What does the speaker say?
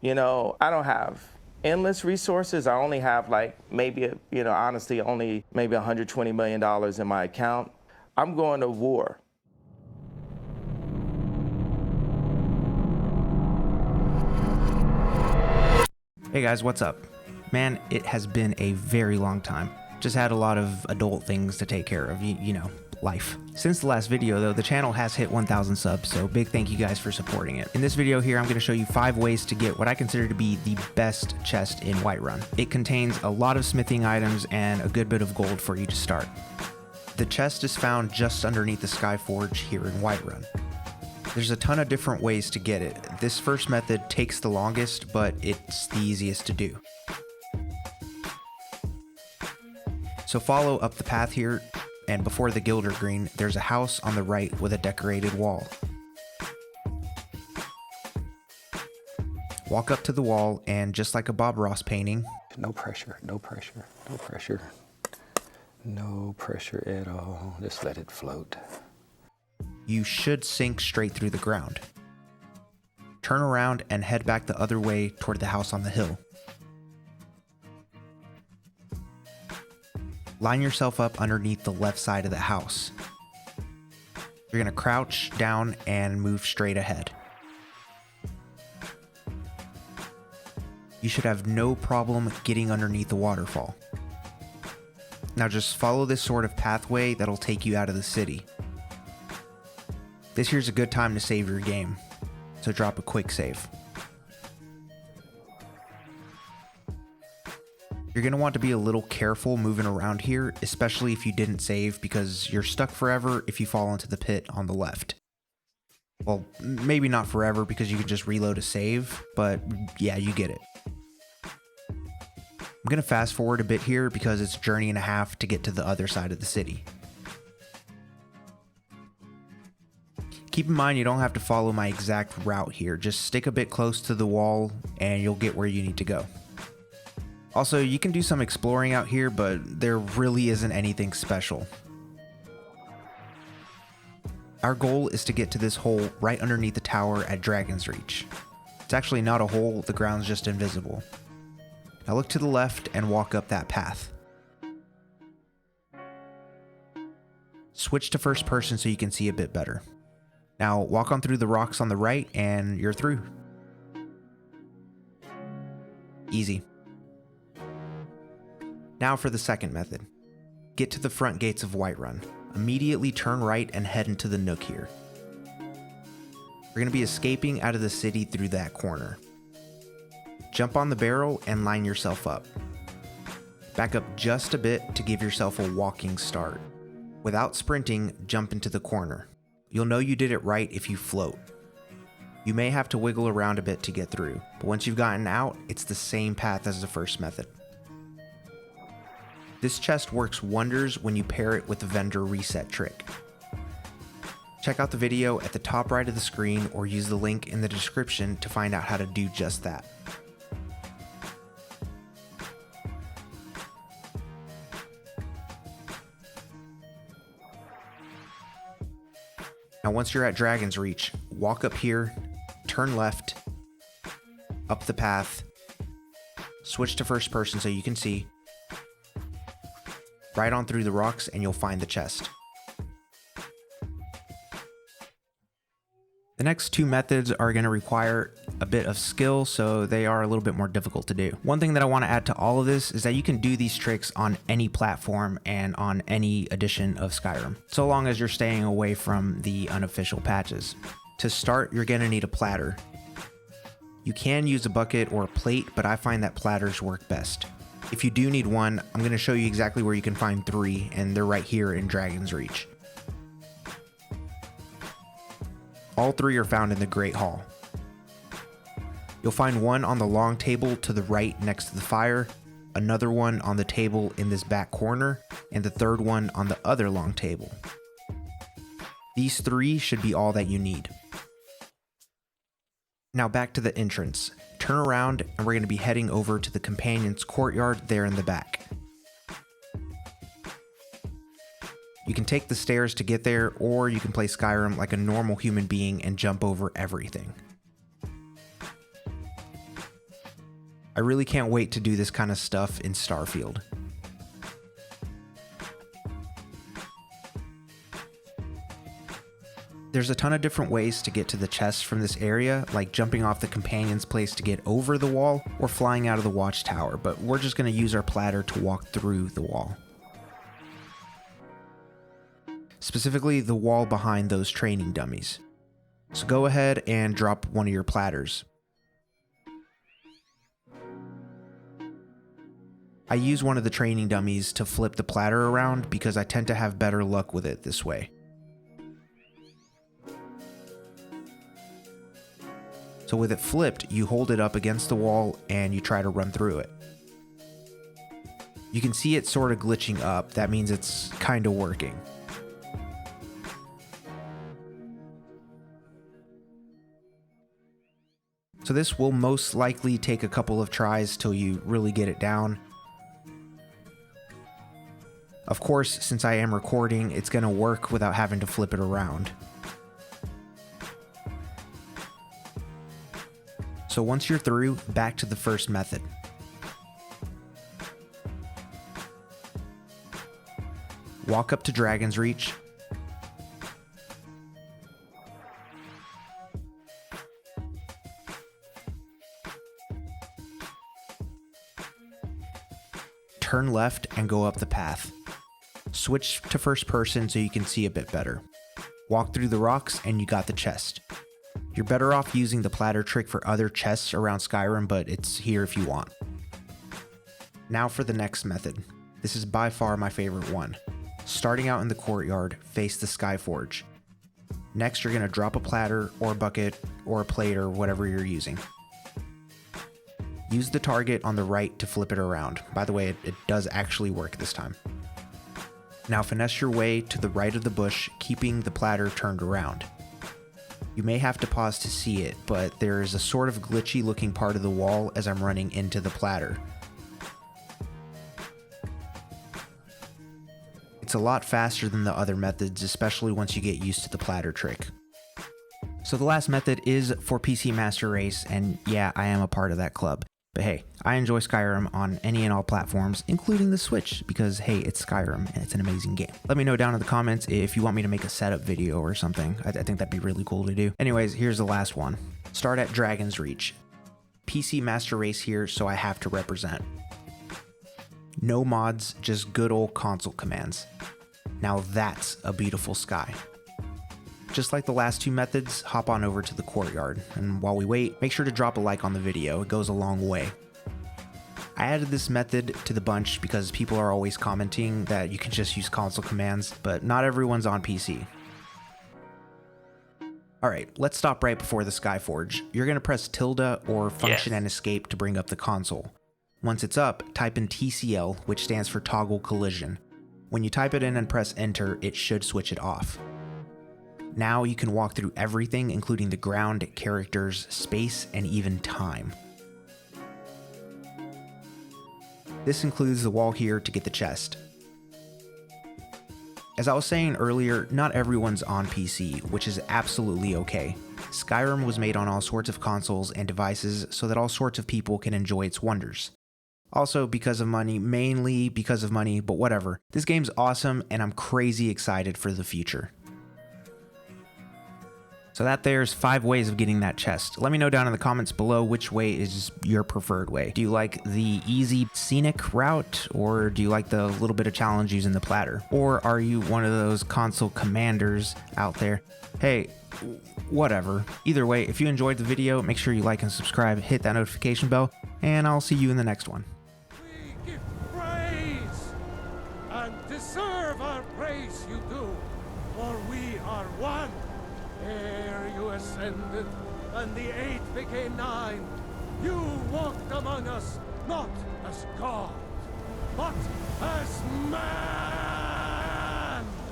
You know, I don't have endless resources. I only have like maybe, you know, honestly, only maybe $120 million in my account. I'm going to war. Hey guys, what's up? Man, it has been a very long time. Just had a lot of adult things to take care of, you know, life. Since the last video though, the channel has hit 1,000 subs, so big thank you guys for supporting it. In this video here, I'm going to show you 5 ways to get what I consider to be the best chest in Whiterun. It contains a lot of smithing items and a good bit of gold for you to start. The chest is found just underneath the Skyforge here in Whiterun. There's a ton of different ways to get it. This first method takes the longest, but it's the easiest to do. So follow up the path here, and before the Gildergeen, there's a house on the right with a decorated wall. Walk up to the wall, and just like a Bob Ross painting, no pressure, no pressure, no pressure. No pressure at all, just let it float. You should sink straight through the ground. Turn around and head back the other way toward the house on the hill. Line yourself up underneath the left side of the house. You're going to crouch down and move straight ahead. You should have no problem getting underneath the waterfall. Now just follow this sort of pathway that'll take you out of the city. This here's a good time to save your game, so drop a quick save. You're going to want to be a little careful moving around here, especially if you didn't save, because you're stuck forever if you fall into the pit on the left. Well, maybe not forever because you can just reload a save, but yeah, you get it. I'm going to fast forward a bit here because it's a journey and a half to get to the other side of the city. Keep in mind you don't have to follow my exact route here, just stick a bit close to the wall and you'll get where you need to go. Also, you can do some exploring out here, but there really isn't anything special. Our goal is to get to this hole right underneath the tower at Dragon's Reach. It's actually not a hole, the ground's just invisible. Now look to the left and walk up that path. Switch to first person so you can see a bit better. Now walk on through the rocks on the right and you're through. Easy. Now for the second method. Get to the front gates of Whiterun. Immediately turn right and head into the nook here. We're going to be escaping out of the city through that corner. Jump on the barrel and line yourself up. Back up just a bit to give yourself a walking start. Without sprinting, jump into the corner. You'll know you did it right if you float. You may have to wiggle around a bit to get through, but once you've gotten out, it's the same path as the first method. This chest works wonders when you pair it with the vendor reset trick. Check out the video at the top right of the screen or use the link in the description to find out how to do just that. Now once you're at Dragon's Reach, walk up here, turn left, up the path, switch to first person so you can see, right on through the rocks and you'll find the chest. The next 2 methods are going to require a bit of skill, so they are a little bit more difficult to do. One thing that I want to add to all of this is that you can do these tricks on any platform and on any edition of Skyrim, so long as you're staying away from the unofficial patches. To start, you're going to need a platter. You can use a bucket or a plate, but I find that platters work best. If you do need one, I'm going to show you exactly where you can find 3, and they're right here in Dragon's Reach. All 3 are found in the Great Hall. You'll find one on the long table to the right next to the fire, another one on the table in this back corner, and the third one on the other long table. These 3 should be all that you need. Now back to the entrance. Turn around and we're going to be heading over to the companion's courtyard there in the back. You can take the stairs to get there, or you can play Skyrim like a normal human being and jump over everything. I really can't wait to do this kind of stuff in Starfield. There's a ton of different ways to get to the chests from this area, like jumping off the companion's place to get over the wall, or flying out of the watchtower, but we're just going to use our platter to walk through the wall. Specifically, the wall behind those training dummies. So go ahead and drop one of your platters. I use one of the training dummies to flip the platter around because I tend to have better luck with it this way. So with it flipped, you hold it up against the wall and you try to run through it. You can see it sort of glitching up. That means it's kind of working. So this will most likely take a couple of tries till you really get it down. Of course, since I am recording, it's going to work without having to flip it around. So once you're through, back to the first method. Walk up to Dragon's Reach. Turn left and go up the path. Switch to first person so you can see a bit better. Walk through the rocks and you got the chest. You're better off using the platter trick for other chests around Skyrim, but it's here if you want. Now for the next method. This is by far my favorite one. Starting out in the courtyard, face the Skyforge. Next, you're going to drop a platter or a bucket or a plate or whatever you're using. Use the target on the right to flip it around. By the way, it does actually work this time. Now finesse your way to the right of the bush, keeping the platter turned around. You may have to pause to see it, but there is a sort of glitchy looking part of the wall as I'm running into the platter. It's a lot faster than the other methods, especially once you get used to the platter trick. So the last method is for PC Master Race, and yeah, I am a part of that club. But hey, I enjoy Skyrim on any and all platforms, including the Switch, because hey, it's Skyrim and it's an amazing game. Let me know down in the comments if you want me to make a setup video or something. I think that'd be really cool to do. Anyways, here's the last one. Start at Dragon's Reach. PC Master Race here, so I have to represent. No mods, just good old console commands. Now that's a beautiful sky. Just like the last two methods, hop on over to the courtyard, and while we wait, make sure to drop a like on the video, it goes a long way. I added this method to the bunch because people are always commenting that you can just use console commands, but not everyone's on PC. Alright, let's stop right before the Skyforge. You're going to press tilde or function and escape to bring up the console. Once it's up, type in TCL, which stands for toggle collision. When you type it in and press enter, it should switch it off. Now you can walk through everything, including the ground, characters, space, and even time. This includes the wall here to get the chest. As I was saying earlier, not everyone's on PC, which is absolutely okay. Skyrim was made on all sorts of consoles and devices so that all sorts of people can enjoy its wonders. Also because of money, mainly because of money, but whatever. This game's awesome and I'm crazy excited for the future. So there's 5 ways of getting that chest. Let me know down in the comments below which way is your preferred way. Do you like the easy scenic route, or do you like the little bit of challenge using the platter? Or are you one of those console commanders out there? Hey, whatever. Either way, if you enjoyed the video, make sure you like and subscribe, hit that notification bell, and I'll see you in the next one. We give praise and deserve our praise you do, for we are one. Ere you ascended, and the 8 became 9, you walked among us, not as God, but as man!